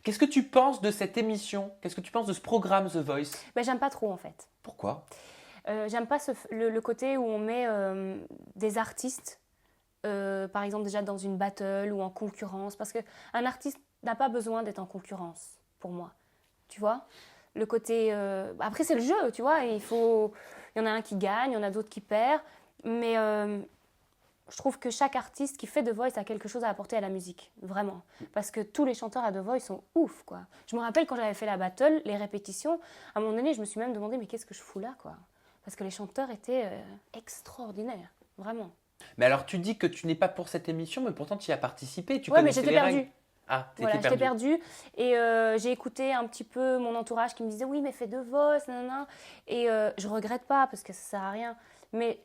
Qu'est-ce que tu penses de cette émission? Qu'est-ce que tu penses de ce programme The Voice? Ben, j'aime pas trop en fait. Pourquoi? J'aime pas le côté où on met des artistes, par exemple déjà dans une battle ou en concurrence, parce qu'un artiste n'a pas besoin d'être en concurrence, pour moi. Tu vois? Le côté... Après, c'est le jeu, tu vois, et il y en a un qui gagne, il y en a d'autres qui perdent, mais je trouve que chaque artiste qui fait The Voice a quelque chose à apporter à la musique, vraiment. Parce que tous les chanteurs à The Voice sont ouf, quoi. Je me rappelle quand j'avais fait la battle, les répétitions, à un moment donné, je me suis même demandé, mais qu'est-ce que je fous là, quoi? Parce que les chanteurs étaient extraordinaires, vraiment. Mais alors, tu dis que tu n'es pas pour cette émission, mais pourtant tu y as participé. Tu Ouais, mais connaissais j'étais les règles. perdue. Ah, t'étais Voilà, j'étais perdu. perdue. Et j'ai écouté un petit peu mon entourage qui me disait, oui, mais fais The Voice, nanana. Et je regrette pas, parce que ça sert à rien. Mais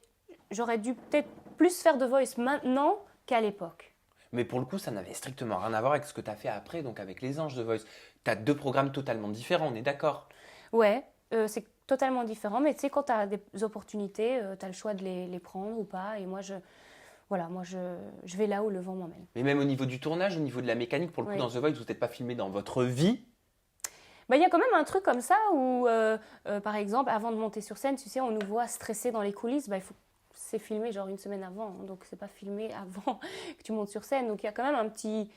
j'aurais dû peut-être plus faire The Voice maintenant qu'à l'époque. Mais pour le coup, ça n'avait strictement rien à voir avec ce que tu as fait après, donc avec Les Anges The Voice. Tu as deux programmes totalement différents, on est d'accord? Ouais, c'est totalement différent. Mais tu sais, quand tu as des opportunités, tu as le choix de les prendre ou pas. Et moi, je vais là où le vent m'emmène. Mais même au niveau du tournage, au niveau de la mécanique, pour le coup, Oui. dans The Voice, vous n'êtes pas filmé dans votre vie. Bah, il y a quand même un truc comme ça où, par exemple, avant de monter sur scène, tu sais, on nous voit stresser dans les coulisses. Bah, c'est filmé genre une semaine avant, hein, donc c'est pas filmé avant que tu montes sur scène. Donc il y a quand même un petit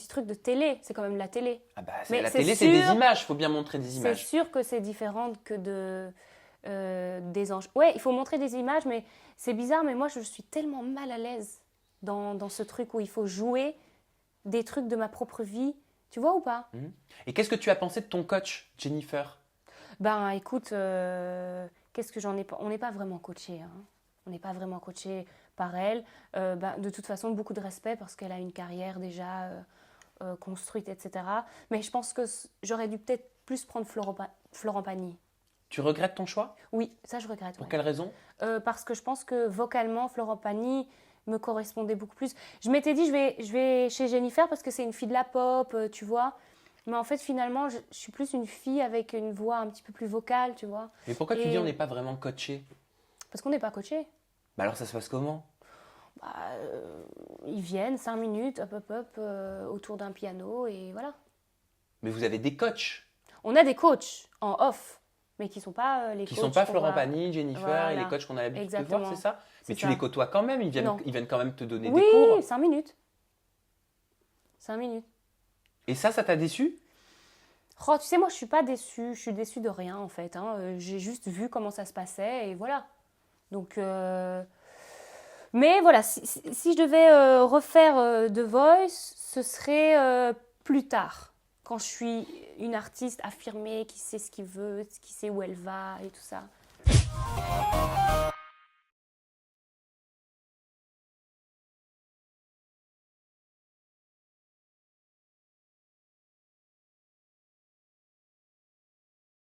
truc de télé. C'est quand même la télé. Ah bah, Mais la c'est télé, c'est des sûr, images, il faut bien montrer des c'est images. sûr que c'est différent que des anges. Ouais, il faut montrer des images, mais c'est bizarre. Mais moi, je suis tellement mal à l'aise dans ce truc où il faut jouer des trucs de ma propre vie. Tu vois ou pas? Et qu'est-ce que tu as pensé de ton coach, Jennifer? Ben écoute, qu'est-ce que j'en ai pas. On n'est pas vraiment coaché, hein. On n'est pas vraiment coaché par elle. Ben, de toute façon, beaucoup de respect parce qu'elle a une carrière déjà construite, etc. Mais je pense que j'aurais dû peut-être plus prendre Florent Pagny. Tu regrettes ton choix? Oui, ça je regrette. Pour Ouais. quelle raison? Parce que je pense que vocalement, Florent Pagny me correspondait beaucoup plus. Je m'étais dit, je vais chez Jennifer parce que c'est une fille de la pop, tu vois. Mais en fait, finalement, je suis plus une fille avec une voix un petit peu plus vocale, tu vois. Mais pourquoi tu dis Et on n'est pas vraiment coaché? parce qu'on n'est pas coaché. Bah alors ça se passe comment? Bah, ils viennent 5 minutes, autour d'un piano et voilà. Mais vous avez des coachs On a des coachs en off, mais qui ne sont pas les qui coachs sont pas qu'on Florent va- Pagny, Jennifer et les Voilà, coachs qu'on a l'habitude de exactement. voir, c'est ça? Mais C'est tu ça. les côtoies quand même, Non. ils viennent quand même te donner Oui, des cours. 5 minutes. 5 minutes. Et ça t'a déçu? Oh, tu sais, moi, je suis pas déçue. Je suis déçue de rien, en fait, hein. J'ai juste vu comment ça se passait et voilà. Donc, mais voilà, si je devais refaire The Voice, ce serait plus tard, quand je suis une artiste affirmée, qui sait ce qu'il veut, qui sait où elle va et tout ça.